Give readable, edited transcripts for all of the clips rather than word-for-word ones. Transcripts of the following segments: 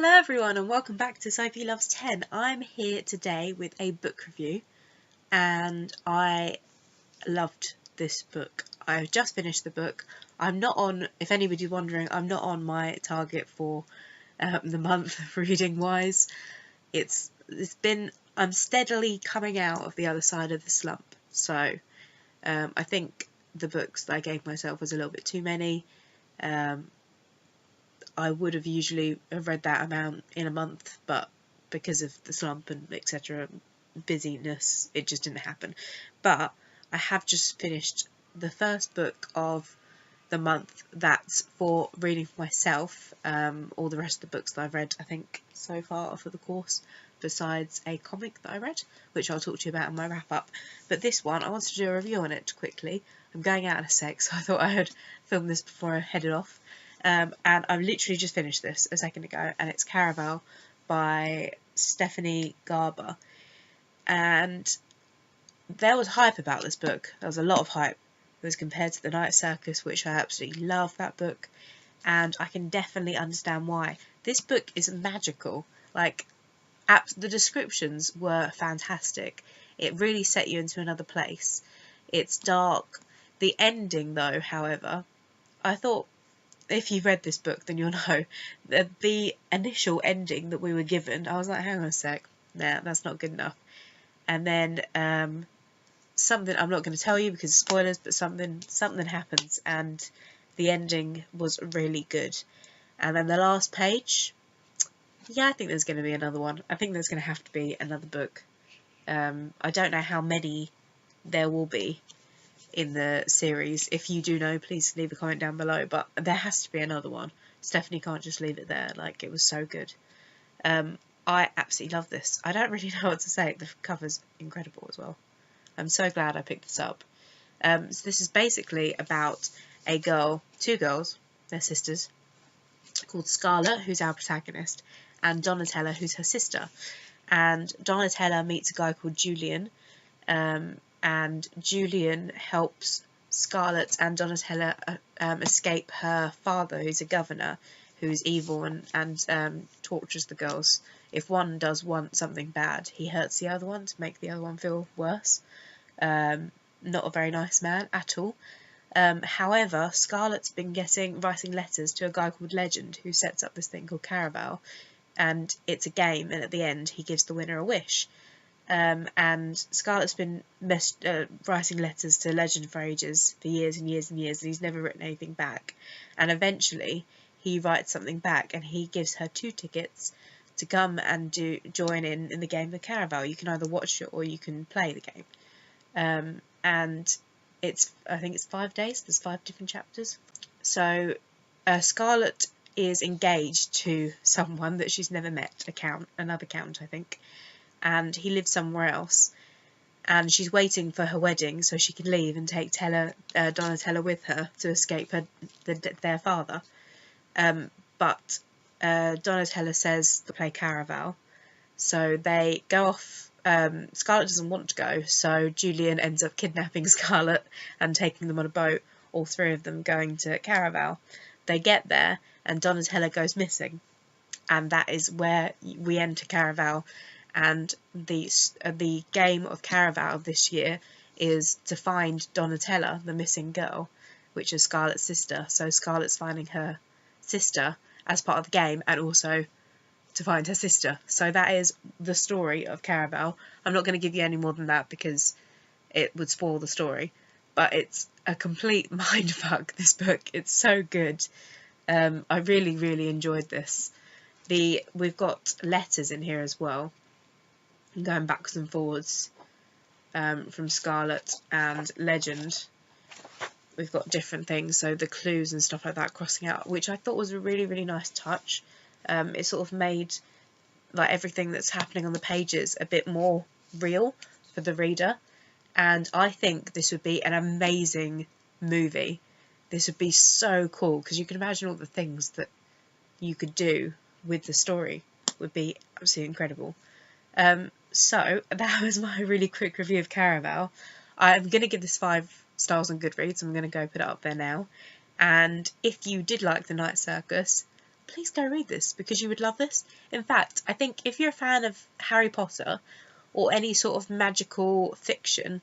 Hello everyone and welcome back to Sophie Loves 10. I'm here today with a book review and I loved this book. I just finished the book. I'm not on, if anybody's wondering, I'm not on my target for the month reading wise. I'm steadily coming out of the other side of the slump. So I think the books that I gave myself was a little bit too many. I would have usually read that amount in a month, but because of the slump and etc. busyness, it just didn't happen. But I have just finished the first book of the month that's for reading for myself. All the rest of the books that I've read, I think, so far for the course, besides a comic that I read, which I'll talk to you about in my wrap-up. But this one, I wanted to do a review on it quickly. I'm going out in a sec, so I thought I would film this before I headed off. And I've literally just finished this a second ago, and it's Caraval by Stephanie Garber. And there was hype about this book. There was a lot of hype. It was compared to The Night Circus, which I absolutely love that book, and I can definitely understand why. This book is magical. Like, the descriptions were fantastic. It really set you into another place. It's dark. The ending, though, however, I thought, if you've read this book, then you'll know that the initial ending that we were given, I was like, hang on a sec, nah, that's not good enough. And then something, I'm not going to tell you because spoilers, but something happens, and the ending was really good. And then the last page, yeah, I think there's going to be another one. I think there's going to have to be another book. I don't know how many there will be in the series. If you do know, please leave a comment down below, but there has to be another one. Stephanie can't just leave it there. Like, it was so good. I absolutely love this. I don't really know what to say. The cover's incredible as well. I'm so glad I picked this up. So this is basically about a girl, two girls, they're sisters, called Scarlett, who's our protagonist, and Donatella, who's her sister. And Donatella meets a guy called Julian, and Julian helps Scarlett and Donatella escape her father, who's a governor, who's evil and tortures the girls. If one does want something bad, he hurts the other one to make the other one feel worse. Not a very nice man at all. However, Scarlett's been writing letters to a guy called Legend, who sets up this thing called Caraval, and it's a game, and at the end he gives the winner a wish. And Scarlett's been writing letters to Legend for ages, for years and years and years, and he's never written anything back. And eventually he writes something back, and he gives her 2 tickets to come and join in the game of Caraval. You can either watch it or you can play the game. And I think it's 5 days. There's 5 different chapters. So Scarlett is engaged to someone that she's never met, another count, I think. And he lives somewhere else, and she's waiting for her wedding so she can leave and take Donatella with her to escape their father. But Donatella says to play Caraval, so they go off. Scarlett doesn't want to go, so Julian ends up kidnapping Scarlett and taking them on a boat, all 3 of them going to Caraval. They get there and Donatella goes missing, and that is where we enter Caraval. And the game of Caraval this year is to find Donatella, the missing girl, which is Scarlett's sister. So Scarlett's finding her sister as part of the game, and also to find her sister. So that is the story of Caraval. I'm not going to give you any more than that because it would spoil the story. But it's a complete mindfuck, this book. It's so good. I really, really enjoyed this. We've got letters in here as well, going backwards and forwards, from Scarlett and Legend. We've got different things, so the clues and stuff like that crossing out, which I thought was a really, really nice touch. It sort of made like everything that's happening on the pages a bit more real for the reader, and I think this would be an amazing movie. This would be so cool, because you can imagine all the things that you could do with the story. It would be absolutely incredible. So that was my really quick review of Caraval. I'm going to give this 5 stars on Goodreads. I'm going to go put it up there now. And if you did like The Night Circus, please go read this, because you would love this. In fact, I think if you're a fan of Harry Potter or any sort of magical fiction,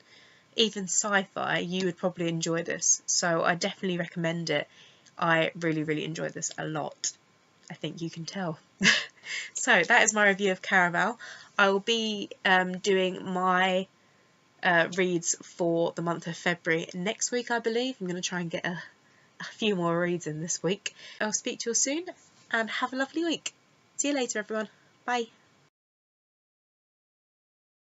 even sci-fi, you would probably enjoy this. So I definitely recommend it. I really, really enjoyed this a lot. I think you can tell. So that is my review of Caraval. I will be doing my reads for the month of February next week, I believe. I'm going to try and get a few more reads in this week. I'll speak to you all soon, and have a lovely week. See you later, everyone. Bye.